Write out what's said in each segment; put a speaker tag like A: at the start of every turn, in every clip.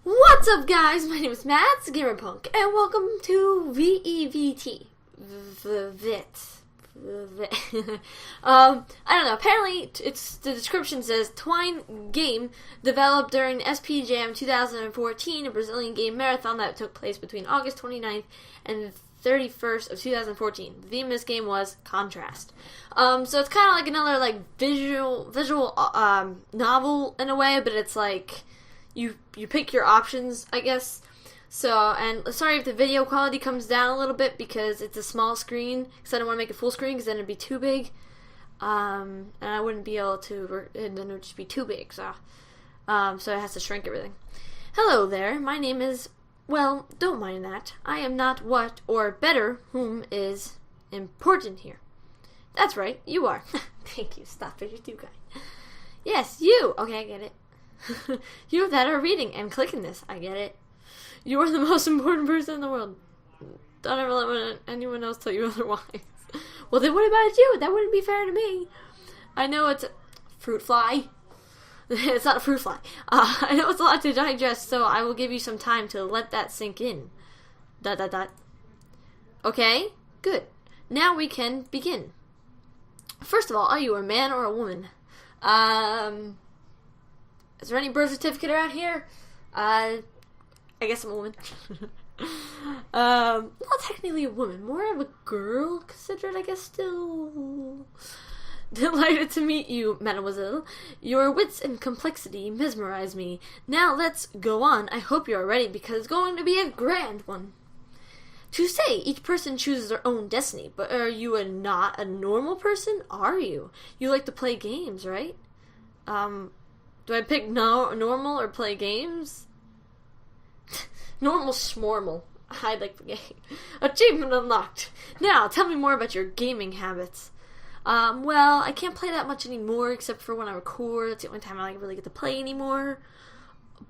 A: What's up, guys? My name is MadsTheCowardlyKnight, and welcome to V.E.V.T. V.E.V.T. I don't know. Apparently, the description says Twine game developed during SP Jam 2014, a Brazilian game marathon that took place between August 29th and 31st of 2014. The theme of this game was contrast. So it's kind of like another visual novel in a way, but it's like you pick your options, I guess. So, and sorry if the video quality comes down a little bit because it's a small screen, because I don't want to make it full screen because then it'd be too big. And I wouldn't be able to, and then it would just be too big, so it has to shrink everything. Hello there, my name is, well, don't mind that. I am not what, or better, whom is important here. That's right, you are. Thank you, stop it, you're too kind. Yes, you! Okay, I get it. You that are reading and clicking this, I get it. You are the most important person in the world. Don't ever let anyone else tell you otherwise. Well, then what about you? That wouldn't be fair to me. I know it's a fruit fly. It's not a fruit fly. I know it's a lot to digest, so I will give you some time to let that sink in. ... Okay? Good. Now we can begin. First of all, are you a man or a woman? Is there any birth certificate around here? I guess I'm a woman. Not technically a woman, more of a girl considered, I guess, still. Delighted to meet you, mademoiselle. Your wits and complexity mesmerize me. Now let's go on. I hope you are ready because it's going to be a grand one. To say, each person chooses their own destiny, but are you not a normal person? Are you? You like to play games, right? Do I pick normal or play games? Normal schmormal. I like the game. Achievement unlocked. Now, tell me more about your gaming habits. Well, I can't play that much anymore, except for when I record. It's the only time I really get to play anymore.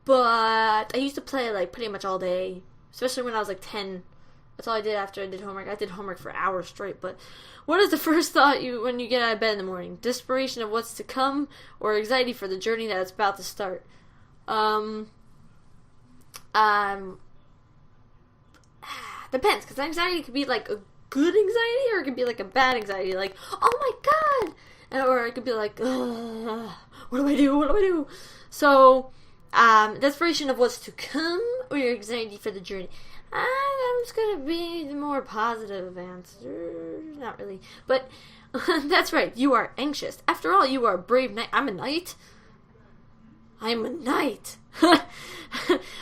A: But I used to play pretty much all day, especially when I was 10. That's all I did after I did homework. I did homework for hours straight. But what is the first thought when you get out of bed in the morning? Desperation of what's to come, or anxiety for the journey that is about to start? Depends, because anxiety could be a good anxiety, or it could be a bad anxiety, oh my god, or it could be what do I do, what do I do? So, desperation of what's to come, or your anxiety for the journey. I'm just gonna be the more positive answer, not really, but that's right, you are anxious. After all, you are a brave knight. I'm a knight. I'm a knight.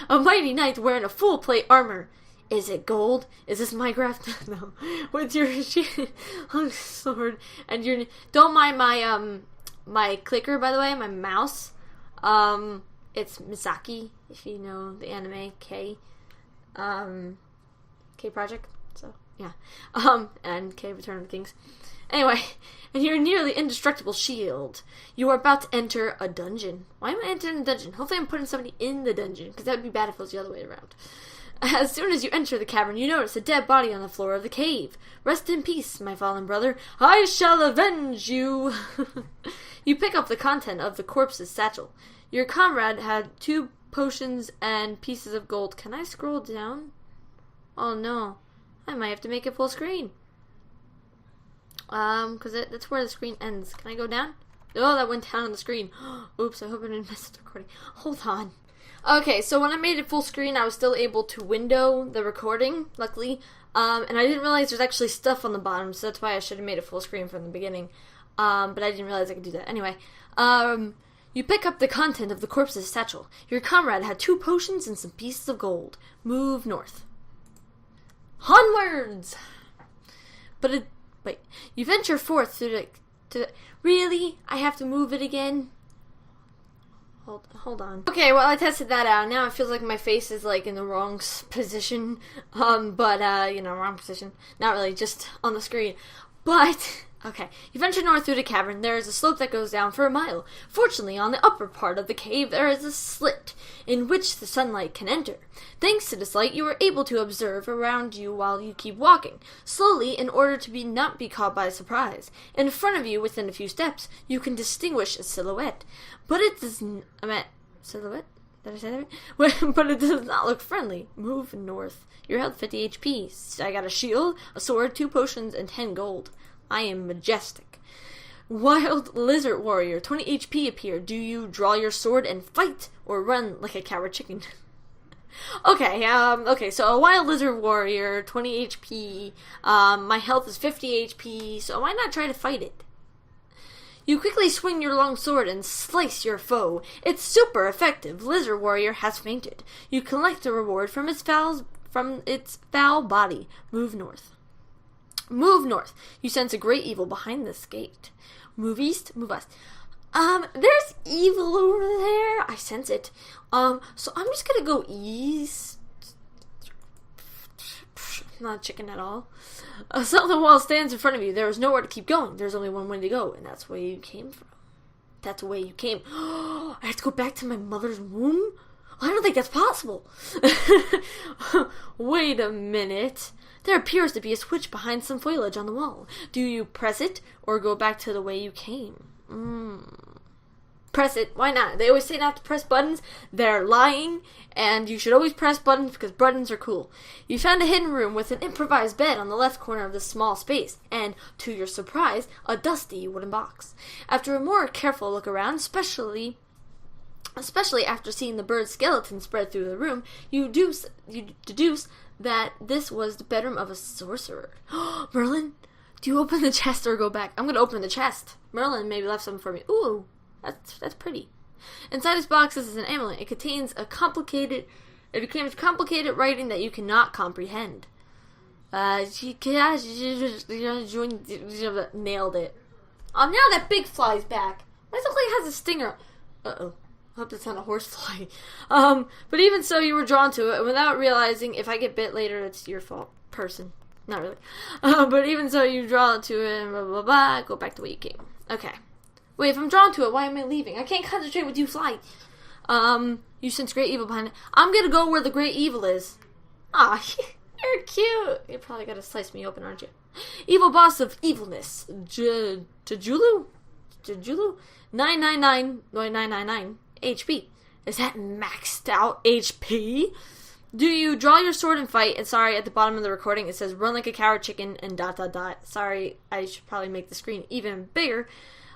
A: A mighty knight wearing a full plate armor. Is it gold? Is this Minecraft? No. With your long sword and your... Don't mind my my clicker, by the way, my mouse. It's Misaki, if you know the anime K. K Project. So yeah. And K Return of the Kings. Anyway, and your nearly indestructible shield. You are about to enter a dungeon. Why am I entering a dungeon? Hopefully I'm putting somebody in the dungeon, because that would be bad if it was the other way around. As soon as you enter the cavern, you notice a dead body on the floor of the cave. Rest in peace, my fallen brother. I shall avenge you. You pick up the content of the corpse's satchel. Your comrade had 2 potions and pieces of gold. Can I scroll down? Oh no. I might have to make it full screen. Because that's where the screen ends. Can I go down? Oh, that went down on the screen. Oops, I hope I didn't miss the recording. Hold on. Okay, so when I made it full screen, I was still able to window the recording, luckily. And I didn't realize there's actually stuff on the bottom, so that's why I should have made it full screen from the beginning. But I didn't realize I could do that. Anyway, you pick up the content of the corpse's satchel. Your comrade had 2 potions and some pieces of gold. Move north. Onwards! Wait, you venture forth to really? I have to move it again? Hold on. Okay, well, I tested that out. Now it feels like my face is, in the wrong position. Wrong position. Not really, just on the screen. But, okay. You venture north through the cavern. There is a slope that goes down for a mile. Fortunately, on the upper part of the cave, there is a slit in which the sunlight can enter. Thanks to this light, you are able to observe around you while you keep walking, slowly in order to not be caught by surprise. In front of you, within a few steps, you can distinguish a silhouette. But it does silhouette? Did I say that right? But it does not look friendly. Move north. Your health 50 HP. I got a shield, a sword, 2 potions, and 10 gold. I am majestic. Wild Lizard Warrior, 20 HP appear. Do you draw your sword and fight, or run like a coward chicken? Okay, so a Wild Lizard Warrior, 20 HP. My health is 50 HP, so why not try to fight it? You quickly swing your long sword and slice your foe. It's super effective. Lizard Warrior has fainted. You collect a reward from its foul body. Move north. Move north. You sense a great evil behind this gate. Move east. Move west. There's evil over there. I sense it. So I'm just gonna go east. Not a chicken at all. Something wall stands in front of you. There is nowhere to keep going. There's only one way to go, and that's where you came from. That's the way you came. I have to go back to my mother's womb? I don't think that's possible. Wait a minute. There appears to be a switch behind some foliage on the wall. Do you press it, or go back to the way you came? Press it. Why not? They always say not to press buttons. They're lying, and you should always press buttons because buttons are cool. You found a hidden room with an improvised bed on the left corner of this small space, and, to your surprise, a dusty wooden box. After a more careful look around, especially after seeing the bird's skeleton spread through the room, you deduce that this was the bedroom of a sorcerer. Merlin, do you open the chest or go back? I'm going to open the chest. Merlin maybe left something for me. Ooh. That's pretty. Inside this box is an amulet. It contains complicated writing that you cannot comprehend. Nailed it. Oh, now that big fly's back. Why does it look like it has a stinger? Uh-oh. I hope that's not a horsefly. But even so, you were drawn to it, and without realizing, if I get bit later, it's your fault. Person. Not really. But even so, you draw to it, and blah, blah, blah. Go back to where you came. Okay. Wait, if I'm drawn to it, why am I leaving? I can't concentrate with you flying. You sense great evil behind it. I'm gonna go where the great evil is. Aw, you're cute. You're probably gonna slice me open, aren't you? Evil boss of evilness. Jajulu? 999 HP. Is that maxed out HP? Do you draw your sword and fight? And sorry, at the bottom of the recording it says run like a coward chicken and ... Sorry, I should probably make the screen even bigger.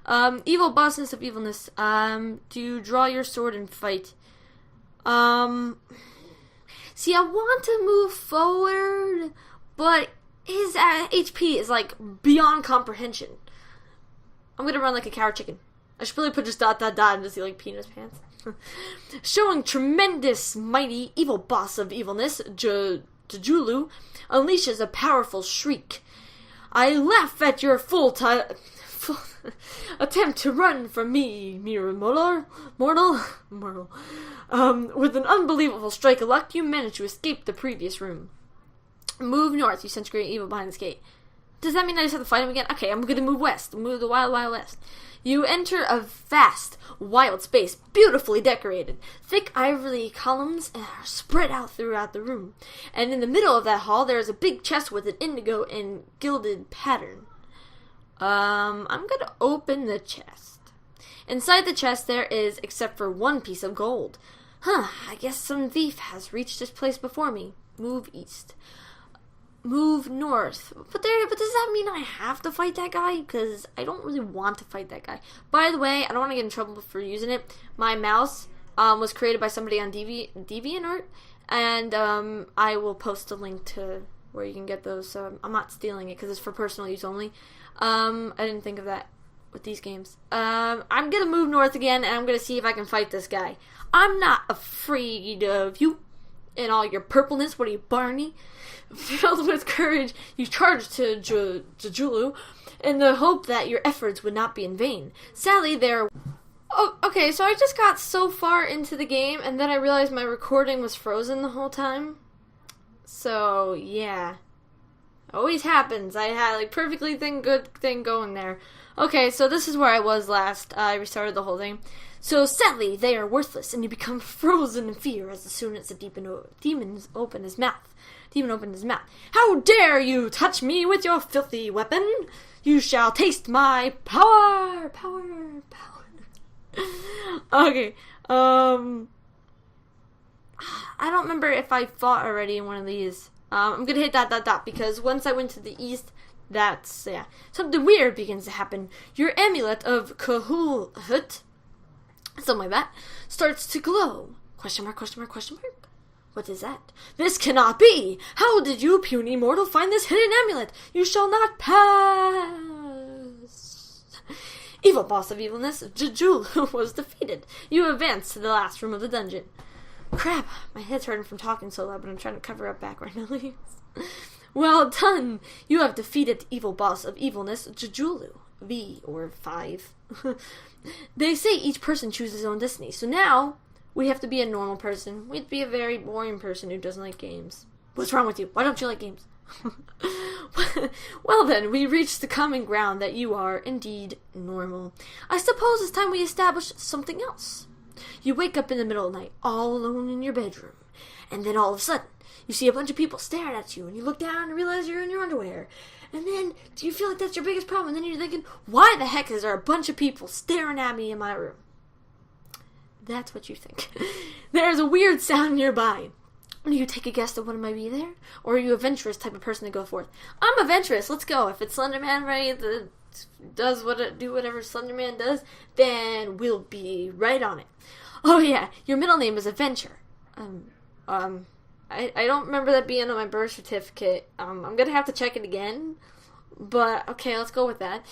A: Evil bossness of evilness. Do you draw your sword and fight? See, I want to move forward, but his HP is like beyond comprehension. I'm gonna run like a coward chicken. I should really put just ... and just see like penis pants. Showing tremendous, mighty, evil boss of evilness, Jajulu unleashes a powerful shriek. I laugh at your full attempt to run from me, mere mortal. With an unbelievable strike of luck, you manage to escape the previous room. Move north. You sense great evil behind this gate. Does that mean I just have to fight him again? Okay, I'm going to move west. Move the wild, wild west. You enter a vast, wild space, beautifully decorated. Thick ivory columns are spread out throughout the room. And in the middle of that hall, there is a big chest with an indigo and gilded pattern. I'm gonna open the chest. Inside the chest there is, except for one piece of gold. I guess some thief has reached this place before me. Move east. Move north. But does that mean I have to fight that guy? Because I don't really want to fight that guy. By the way, I don't want to get in trouble for using it. My mouse was created by somebody on DeviantArt, and I will post a link to where you can get those. So I'm not stealing it because it's for personal use only. I didn't think of that with these games. I'm gonna move north again, and I'm gonna see if I can fight this guy. I'm not afraid of you and all your purpleness. What are you, Barney? Filled with courage, you charge to Jajulu in the hope that your efforts would not be in vain. Sadly, there... Oh, okay, so I just got so far into the game, and then I realized my recording was frozen the whole time. So, yeah. Always happens. I had, like, perfectly good thing going there. Okay, so this is where I was last. I restarted the whole thing. So, sadly, they are worthless, and you become frozen in fear as soon as the demon opened his mouth. How dare you touch me with your filthy weapon? You shall taste my power. Okay. I don't remember if I fought already in one of these. I'm gonna hit ... because once I went to the east, that's, yeah. Something weird begins to happen. Your amulet of V.E.V.T, something like that, starts to glow. Question mark, question mark, question mark. What is that? This cannot be! How did you, puny mortal, find this hidden amulet? You shall not pass! Evil boss of evilness, Jejulu, was defeated. You advance to the last room of the dungeon. Crap, my head's hurting from talking so loud, but I'm trying to cover up background noise. Well done! You have defeated the evil boss of evilness, Jejulu. V, or 5. They say each person chooses his own destiny, so now we have to be a normal person. We have to be a very boring person who doesn't like games. What's wrong with you? Why don't you like games? Well then, we reached the common ground that you are indeed normal. I suppose it's time we establish something else. You wake up in the middle of the night, all alone in your bedroom, and then all of a sudden, you see a bunch of people staring at you, and you look down and realize you're in your underwear. And then, do you feel like that's your biggest problem? And then you're thinking, why the heck is there a bunch of people staring at me in my room? That's what you think. There's a weird sound nearby. Do you take a guess at what might be there? Or are you a adventurous type of person to go forth? I'm adventurous, let's go. If it's Slenderman, right, that does do whatever Slenderman does, then we'll be right on it. Oh yeah, your middle name is Adventure. I don't remember that being on my birth certificate. I'm gonna have to check it again. But, okay, let's go with that.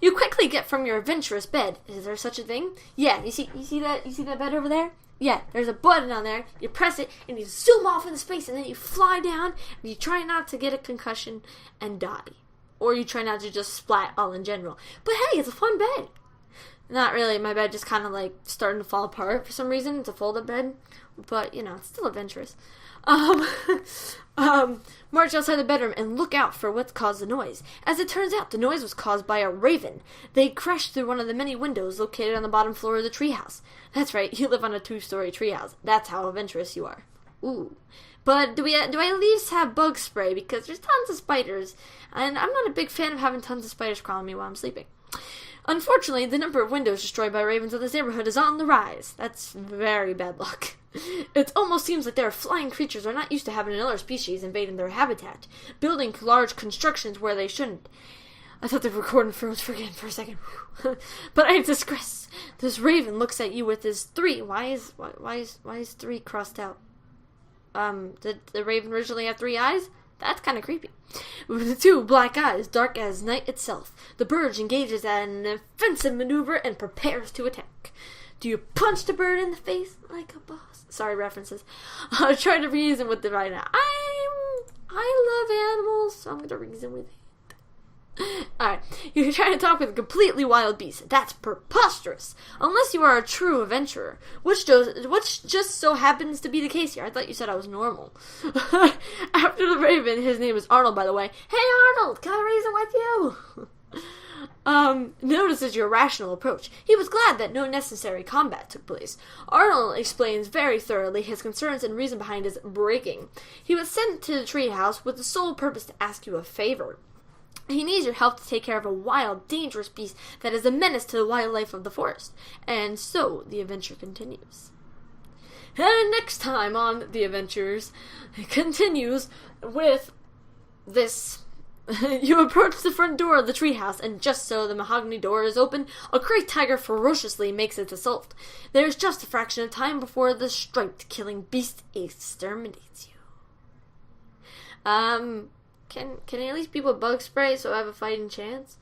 A: You quickly get from your adventurous bed. Is there such a thing? Yeah, you see that bed over there? Yeah, there's a button on there. You press it, and you zoom off into space, and then you fly down, and you try not to get a concussion and die. Or you try not to just splat all in general. But hey, it's a fun bed. Not really. My bed just kind of like starting to fall apart for some reason. It's a fold-up bed. But, you know, it's still adventurous. March outside the bedroom and look out for what caused the noise. As it turns out, the noise was caused by a raven. They crashed through one of the many windows located on the bottom floor of the treehouse. That's right, you live on a 2-story treehouse. That's how adventurous you are. Ooh. But do I at least have bug spray? Because there's tons of spiders, and I'm not a big fan of having tons of spiders crawling me while I'm sleeping. Unfortunately, the number of windows destroyed by ravens in this neighborhood is on the rise. That's very bad luck. It almost seems like their flying creatures are not used to having another species invading their habitat, building large constructions where they shouldn't. I thought the recording froze for a second. But I digress. This raven looks at you with his 3. Why is 3 crossed out? Did the raven originally have 3 eyes? That's kind of creepy. With the 2 black eyes, dark as night itself, the bird engages at an offensive maneuver and prepares to attack. Do you punch the bird in the face like a boss? Sorry, references. I'll try to reason with the right now. I love animals, so I'm going to reason with it. Alright, you're trying to talk with a completely wild beast. That's preposterous. Unless you are a true adventurer, which just so happens to be the case here. I thought you said I was normal. After the raven, his name is Arnold, by the way. Hey Arnold, can I reason with you? Notices your rational approach. He was glad that no necessary combat took place. Arnold explains very thoroughly his concerns and reason behind his breaking. He was sent to the treehouse with the sole purpose to ask you a favor. He needs your help to take care of a wild, dangerous beast that is a menace to the wildlife of the forest. And so, the adventure continues. And next time on The Adventures, it continues with this. You approach the front door of the treehouse, and just so the mahogany door is open, a great tiger ferociously makes its assault. There is just a fraction of time before the striped killing beast exterminates you. Can at least people bug spray so I have a fighting chance?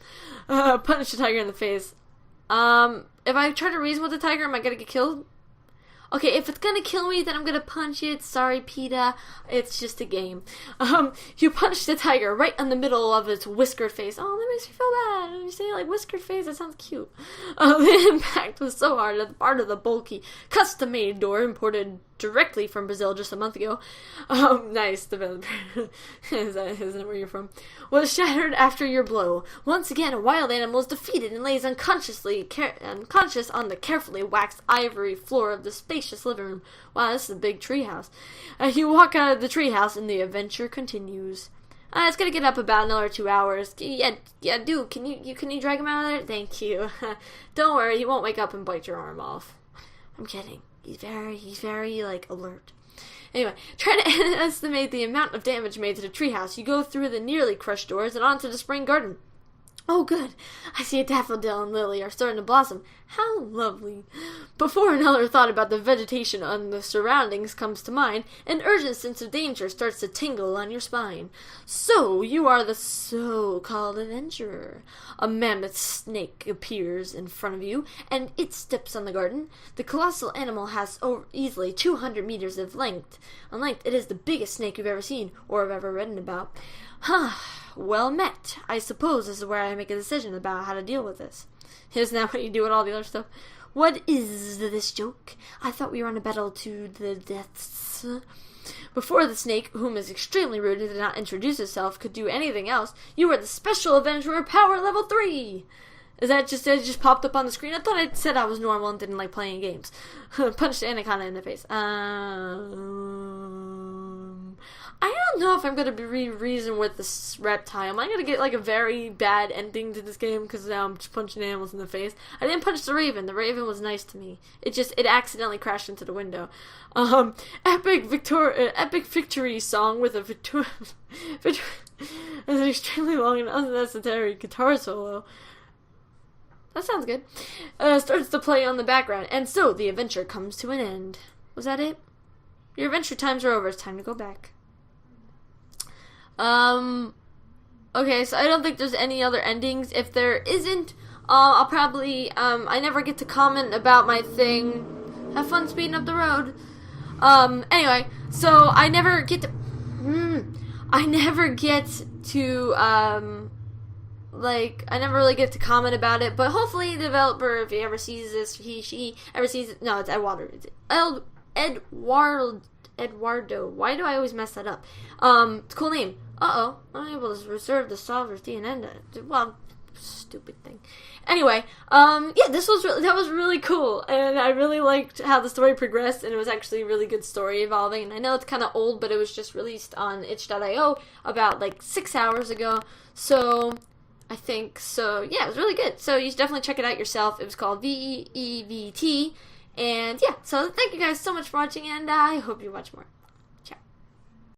A: Punch the tiger in the face. If I try to reason with the tiger, am I gonna get killed? Okay, if it's gonna kill me, then I'm gonna punch it. Sorry, PETA. It's just a game. You punch the tiger right in the middle of its whiskered face. Oh, that makes me feel bad. When you say like whiskered face, that sounds cute. The impact was so hard that part of the bulky, custom-made door imported directly from Brazil just a month ago. Nice developer. Isn't that where you're from? Was shattered after your blow. Once again, a wild animal is defeated and lays unconscious on the carefully waxed ivory floor of the spacious living room. Wow, this is a big treehouse. You walk out of the treehouse and the adventure continues. It's gonna get up about another 2 hours. Yeah, dude, can you drag him out of there? Thank you. Don't worry, he won't wake up and bite your arm off. I'm kidding. He's very, like, alert. Anyway, try to estimate the amount of damage made to the treehouse. You go through the nearly crushed doors and onto the spring garden. Oh, good. I see a daffodil and lily are starting to blossom. How lovely. Before another thought about the vegetation and the surroundings comes to mind, an urgent sense of danger starts to tingle on your spine. So, you are the so-called adventurer. A mammoth snake appears in front of you, and it steps on the garden. The colossal animal has easily 200 meters of length. On length, it is the biggest snake you've ever seen, or have ever written about. Well met. I suppose this is where I make a decision about how to deal with this. Isn't that what you do with all the other stuff? What is this joke? I thought we were on a battle to the deaths. Before the snake, whom is extremely rude and did not introduce itself, could do anything else, you were the special adventurer power level 3. Is that just, it just popped up on the screen? I thought I said I was normal and didn't like playing games. Punched Anaconda in the face. I don't know if I'm going to reason with this reptile. Am I going to get like a very bad ending to this game because now I'm just punching animals in the face? I didn't punch the raven. The raven was nice to me. It accidentally crashed into the window. Epic victory song with an extremely long and unnecessary guitar solo. That sounds good. Starts to play on the background, and so the adventure comes to an end. Was that it? Your adventure times are over. It's time to go back. Okay, so I don't think there's any other endings. If there isn't, I'll probably, I never get to comment about my thing. Have fun speeding up the road. Anyway, so I never get to, I never really get to comment about it, but hopefully the developer, if he ever sees this, she ever sees it, no, it's Eduardo. Eduardo. Why do I always mess that up? It's a cool name. I'm able to reserve the sovereignty and end it. Well, stupid thing. Anyway, yeah, that was really cool, and I really liked how the story progressed, and it was actually a really good story evolving. And I know it's kind of old, but it was just released on itch.io about like 6 hours ago. So I think so. Yeah, it was really good. So you should definitely check it out yourself. It was called V.E.V.T. And yeah, so thank you guys so much for watching, and I hope you watch more.